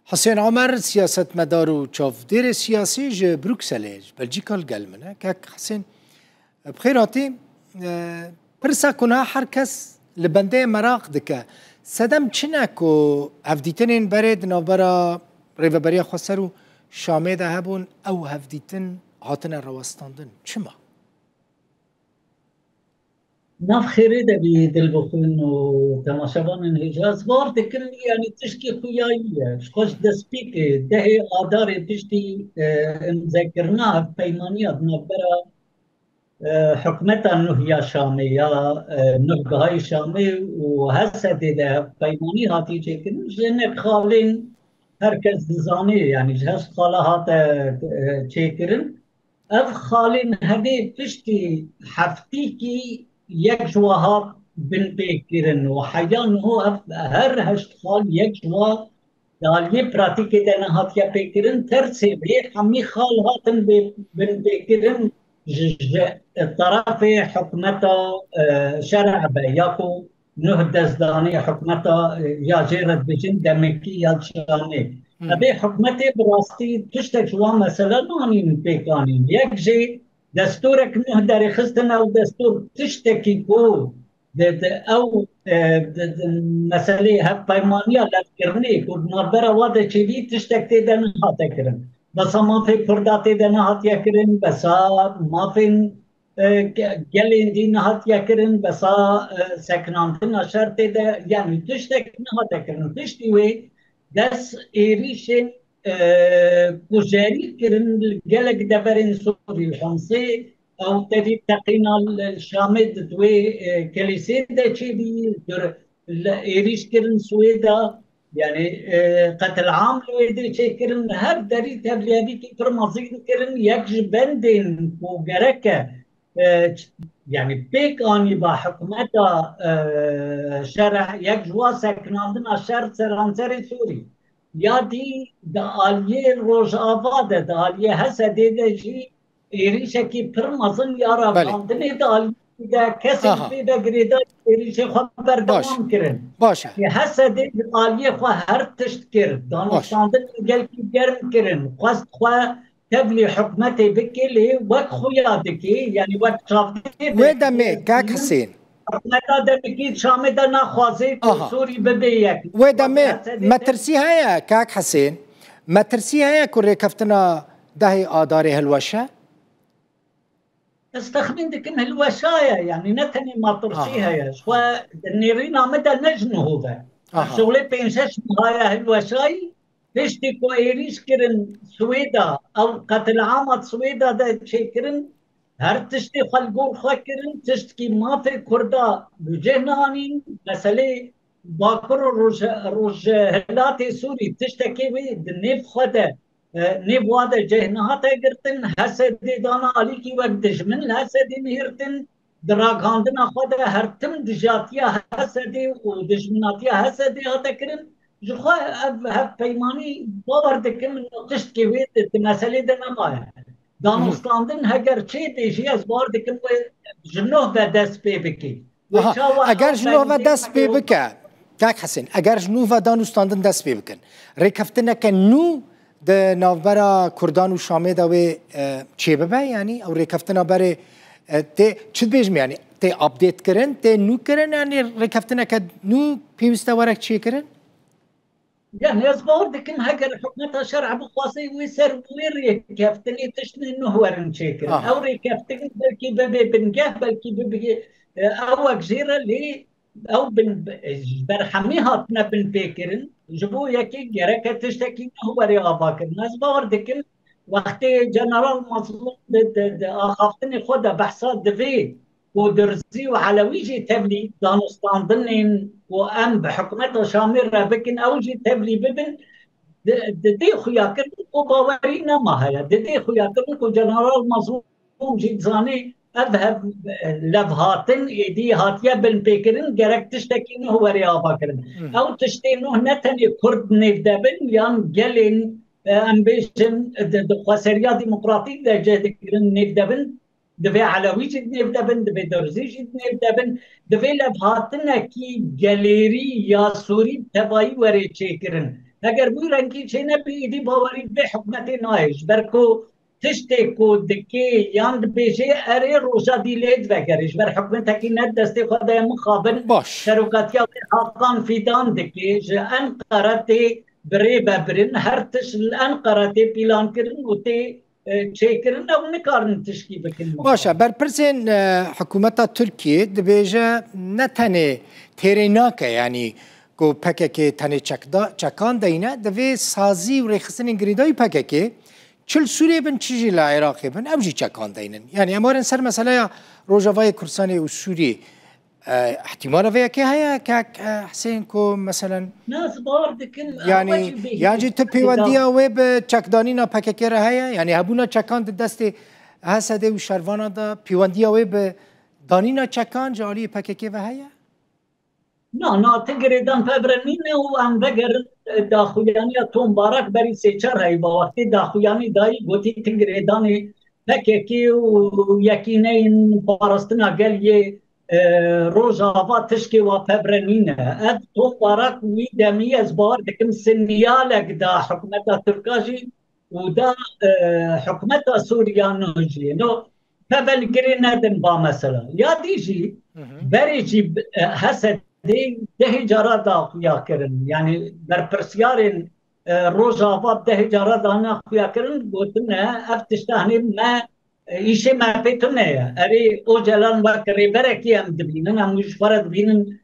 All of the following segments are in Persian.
حسين عمر سياسة مدارو تشوف دير سياسي ج بروكسل بلجيكا القلمنا كاك حسين بخيراتي برسا كنا حركس لبندي مراق دكا سدم چناكو هفديتنين بريد نوبرا ريفبريا خسرو شامي هبون او هفديتن هاتنا رواستاندن چما؟ ناف خيري ده بيدل بخون وتماشبان الهجاز وار تكرني يعني تشكي خوياية شخص دسبيك ده آدار تشتي مذكرنا بيمانيات نبرا حكمتا نهيا شامية نهجهاي شامي وهسه ده بيماني هاتي چكن جنك خالين هركز دزاني يعني جهاز خالهات چكرن اف خالين هدي تشتي حفتيكي یک جواها بن بکرن و حیان هو هر هشت خال یک جوا دالی پراتیک دنا هات یا بکرن ترسی به همی خال هاتن بن بکرن طرف حکمتا شرع به یاکو نه دزدانی حکمتا یا جیرت بجن دمکی یا شانی ابي حکمت براستی تشتك جوا مثلا نانين بيكانين یک جي دستورك نه در خستن او دستور تشتكي كو او مسألة هف بيمانية لفكرني كود نابرا واده چيدي تشتك تيدن هاتا کرن بس ما في كردا تيدن هاتيا کرن بس ما في گلين دين هاتيا کرن بس سكنانتن اشار تيدا يعني تشتك هاتا کرن تشتي وي دس ايريشن كوجاري كرن جالك دبرين سوري الحمصي او تدي تقينا الشامد دوي كليسي دا تشيدي ايريش كرن سويدا يعني قتل عام لويدي تشي كرن هر داري تبليابي كي فرمازي كرن يكج بندين وجركه يعني بيك اني بحكمتها شرع يكج واسكناندنا شرع سرانسري سوري یا دی دالیه روزآباد دالیه هست دیده جی ایریشه کی پرمازن یارا کاندنی دالیه ده کسی بیده گریده ایریشه خواه بردوام کرن باشه هست دیده دالیه خواه هر تشت کرد دانستاندن گل کی گرم کرن خواست خواه تبلی حکمتی بکلی وک خویا دکی یعنی وک چافتی ویدمه کاک حسین حکمتا دمکی شامه دا نخوازی سوری بده یک ودمه مترسي هيا كاك حسين مترسي هيا كوري كفتنا دهي آداري هلوشة استخدم دكن هلوشايا يعني نتني ما ترسيها يا شوى النيرين عمدا نجنه هذا شغلي بينشش هاي هلوشاي تشتي كو ايريش كرن سويدا او قتل عامة سويدا دا شكرن هر تشتي خلقور خاكرن تشتكي ما في كردا بجهنانين مسألة باكر روج هلاتي سوري تشتكي بي نيف خدا نيف وادا جهنهاتا قرتن هسد دانا عليكي وقت دجمن هسد نهرتن دراغاندنا خدا هرتم دجاتيا هسد ودجمناتيا هسد هاتا كرن جخوا هف بيماني باور دكم تشتكي بي مسألة دنا مايا دانستاندن هگر چی دیشی از بار دکم جنوه و دست پی بکی اگر جنوه و دست پی بکن کاک حسین اگر جنوه و دانستاندن دست پی بکن ریکفتنه که نو ده نوبرا کردان و شامه داوی چی ببه یعنی او ریکفتنه بره تی چید بیجم یعنی تی اپدیت کرن تی نو کرن یعنی ریکفتنه که نو پیوسته ورک چی کرن يعني أصبحت لكن هجر حكمتها شرع بخاصي ويسر ويري كفتني تشني إنه هو رنشيكر أو ريكفتني بلكي ببي بنجاه بلكي ببي أو جزيرة لي أو برحميها تنا بنفكرن جبوا يكي جركة تشتكي إنه هو رياضاكر أصبحت لكن وقت جنرال مظلوم أخافتني خدا بحصات دفي ودرزي وعلى ويجي تبلي دانستان ضمن وأم بحكمته شامرة بكن أوجي تبلي ببن دي خياكر وباورينا ما هي دي خياكر وجنرال مظلوم جيد زاني أذهب لفهاتن يدي هاتيا بن بيكرن جرك تشتكي هو رياضة كرن أو تشتينه نتني كرد نفدبن يان جلين أمبيشن دخواسريا ديمقراطي دا جادكرن نفدبن دفع على وجد نفدبن دفع درزيج نفدبن دفع لبهاتنا كي جاليري يا سوري تباي وري تشيكرن اگر بوی رنگی چه نبی ایدی باوری به حکومت نایش برکو تشتی کو دکی یاند بیجه اره روزا دیلید وگرش بر حکومت کی ند دستی خدای مخابن باش شروکاتی حقان فیدان دکی جه انقرت بری ببرن هر تش انقرت پیلان کرن و تی چه کرن او نکارن تشکی بکن باشە مخابن بەرپرسێن حکوومەتە تورکیە دەبێژە نەتەنێ تێرەی ناکە ینی گۆ پەکێکێ تەنێ چەکان دەینە دەبێ سازی و ڕێخستنی گریدای پەکێکێ چل سوورێ بن چیژی لە عێراقی بن ئەوژی چەکان دەینن ینی ئەمارن سەر مەسەلەیە ڕۆژەڤای کورسانی و سووری احتیمالە vەیەکێ هەیە کاک حسێن کۆ مەسەلەن ناس بار دکن ینی یانجی تو پەیوەندیە وێ بە چەکدانینا پەکێکێرە هەیە ینی هەبوونە چەکان دەستی هەسەدە و شەروانە دا پەیوەندیە وێ بە دانینا چەکان جالی پەکێکێڤە هەیە نه تگریدان پبرنینه و ام بگرن داخویانی توم بارک بری سیچر هی با وقتی داخویانی دایی گوتی تگریدانی پککی و یکینه این پارستنا گل یه روزاوا تشکی و پبرنینه اد توم بارک وی دمی از بار دکم سنیالک دا حکومت ترکاجی و دا حکومت سوریانوجی نو پبل گری ندن با مثلا یا دیجی بری جی حسد ده جارا دا خویا کرن یعنی در پرسیارن روزاوا ده جارا دانا خویا کرن گوتنه افتشتهنی ما ایشه ما پیتونه اری او جلان وکری برکی هم دبینن هم مشورت بینن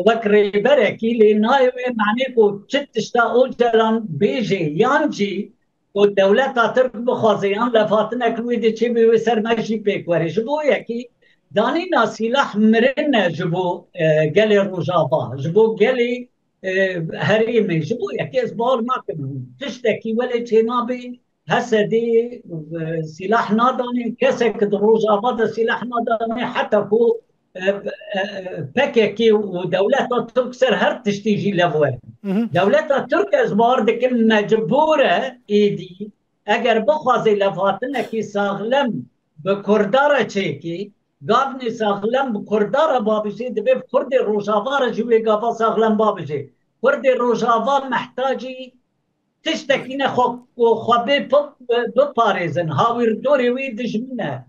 وکری برکی لی نایوه معنی کو چتشتا او جلان بیجه یانجی و دولت ترک بخوازیان لفاتن اکلوی ده چه بیوی سرمجی پیکوری جبو یکی دانی ناسیلح مرن جبو گل روزاوا جبو گل هریمی جبو یکی از بار مکنم تشتکی ولی چنابی هسدی سلاح نادانی کسی که روزاوا ده سلاح نادانی حتی کو پککی و دولت ترک سر هر تشتیجی لفوه دولت ترک از بار دکن مجبوره ایدی اگر بخوازی لفاتنه کی ساغلم به کردار چیکی گاونی ساغلم به کردار بابشی دبی کرد روزاوا را جوی گاوا ساغلم بابشی کرد روزاوا محتاجی تشتکینه خوابه بپارزن هاویر دوری وی دجمینه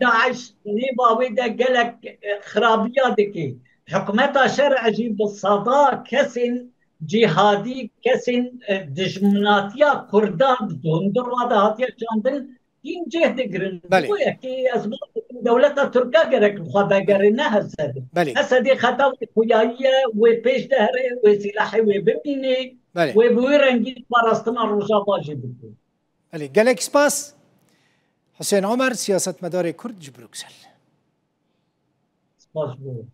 داعش نیباوی ده گلک خرابیه دکی حکومت شرعجی بالصدا کسین جهادی کسین دجمناتیا کردان بدون درواده هاتیا چاندن این جهد گرن بویا که از دولت ترکا گرک خوابه گره نه هسده خطا خویاییه و پیش دهره و سلاحی و ببینه و بوی رنگی پاراستنا روزا باجی بکنه بله گلک سپاس حسین عمر سیاستمدار کرد بروکسل سپاس بود